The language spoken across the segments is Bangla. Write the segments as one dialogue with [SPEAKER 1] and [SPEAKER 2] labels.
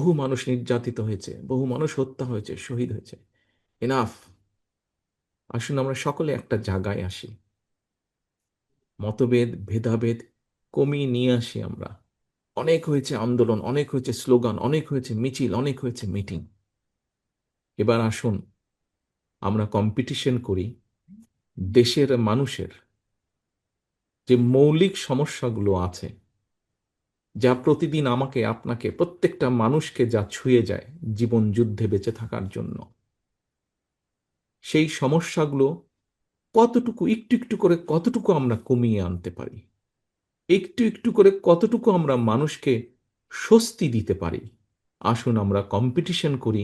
[SPEAKER 1] বহু মানুষ নির্যাতিত হয়েছে, বহু মানুষ হত্যা হয়েছে, শহীদ হয়েছে। এনাফ। আসুন আমরা সকলে একটা জায়গায় আসি, মতভেদ ভেদাভেদ কমিয়ে নিয়ে আসি আমরা। অনেক হয়েছে আন্দোলন, অনেক হয়েছে স্লোগান, অনেক হয়েছে মিছিল, অনেক হয়েছে মিটিং। এবার আসুন আমরা কম্পিটিশন করি দেশের মানুষের যে মৌলিক সমস্যাগুলো আছে, যা প্রতিদিন আমাকে আপনাকে প্রত্যেকটা মানুষকে যা ছুঁয়ে যায় জীবন যুদ্ধে বেঁচে থাকার জন্য, সেই সমস্যাগুলো কতটুকু একটু একটু করে কতটুকু আমরা কমিয়ে আনতে পারি, একটু একটু করে কতটুকু আমরা মানুষকে স্বস্তি দিতে পারি। আসুন আমরা কম্পিটিশন করি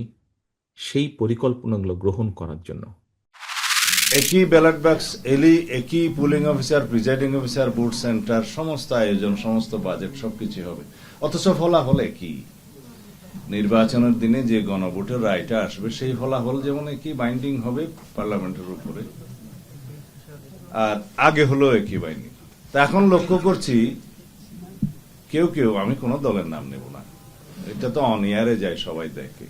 [SPEAKER 1] সেই পরিকল্পনাগুলো গ্রহণ করার জন্য।
[SPEAKER 2] একই ব্যালট বাক্স এলি, একই pulling officer, presiding officer, booth centre, সমস্ত আয়োজন, সমস্ত বাজেট সবকিছু হবে, অথচ ফলাফল একই। নির্বাচনের দিনে যে গণভোটের রায়টা আসবে সেই ফলাফল যেমন একই বাইন্ডিং হবে পার্লামেন্টের উপরে, আর আগে হলো একই বাইন্ডিং। তা এখন লক্ষ্য করছি কেউ কেউ, আমি কোনো দলের নাম নেব না, এটা তো অনিয়ারে যায়, সবাই দেখে,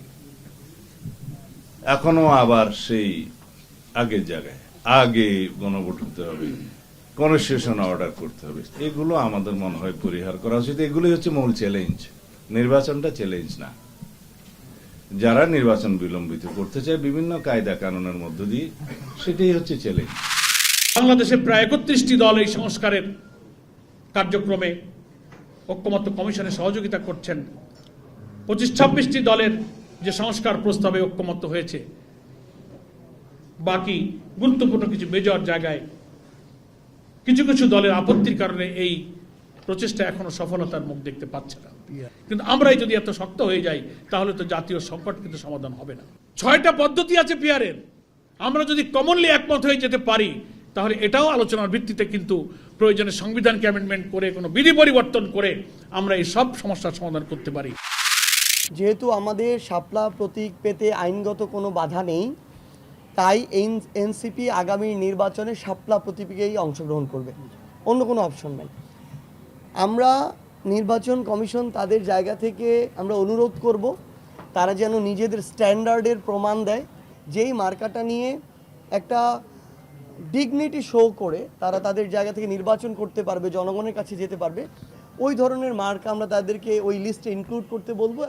[SPEAKER 2] এখনো আবার সেই আগের জায়গায় আগে গণভোট হতে হবে, কনস্টিটিউশন অর্ডার করতে হবে। এগুলো আমাদের মনে হয় পরিহার করা উচিত। এগুলি হচ্ছে মূল চ্যালেঞ্জ। নির্বাচনটা চ্যালেঞ্জ না। যারা নির্বাচন বিলম্বিত করতে চায় বিভিন্ন কায়দা কানুনের মধ্য দিয়ে, সেটাই হচ্ছে চ্যালেঞ্জ।
[SPEAKER 3] বাংলাদেশে প্রায় 31টি দল এই সংস্কারের কার্যক্রমে ঐক্যমত্য কমিশনে সহযোগিতা করছেন। 25-26টি দলের যে সংস্কার প্রস্তাবে ঐক্যমত্য হয়েছে, বাকি গুরুত্বপূর্ণ কিছু মেজর জায়গায় কিছু কিছু দলের আপত্তির কারণে এই প্রচেষ্টা এখনো সফলতার মুখ দেখতে পাচ্ছে না। কিন্তু আমরাই যদি এত শক্ত হয়ে যাই তাহলে তো জাতীয় সংকট কিন্তু সমাধান হবে না। 6টা পদ্ধতি আছে পিয়ারের, আমরা যদি কমনলি একমত হয়ে যেতে পারি তাহলে এটাও আলোচনার ভিত্তিতে কিন্তু প্রয়োজনে সংবিধানকে অ্যামেন্ডমেন্ট করে কোনো বিধি পরিবর্তন করে আমরা এই সব সমস্যার সমাধান করতে পারি।
[SPEAKER 4] যেহেতু আমাদের শাপলা প্রতীক পেতে আইনগত কোনো বাধা নেই, তাই এনসিপি আগামী নির্বাচনে শাপলা প্রতীকেই অংশগ্রহণ করবে, অন্য কোনো অপশন নেই। আমরা নির্বাচন কমিশন তাদের জায়গা থেকে আমরা অনুরোধ করব তারা যেন নিজেদের স্ট্যান্ডার্ডের প্রমাণ দেয়, যেই মার্কাটা নিয়ে একটা ডিগনিটি শো করে তারা তাদের জায়গা থেকে নির্বাচন করতে পারবে, জনগণের কাছে যেতে পারবে, ওই ধরনের মার্কা আমরা তাদেরকে ওই লিস্টে ইনক্লুড করতে বলবো।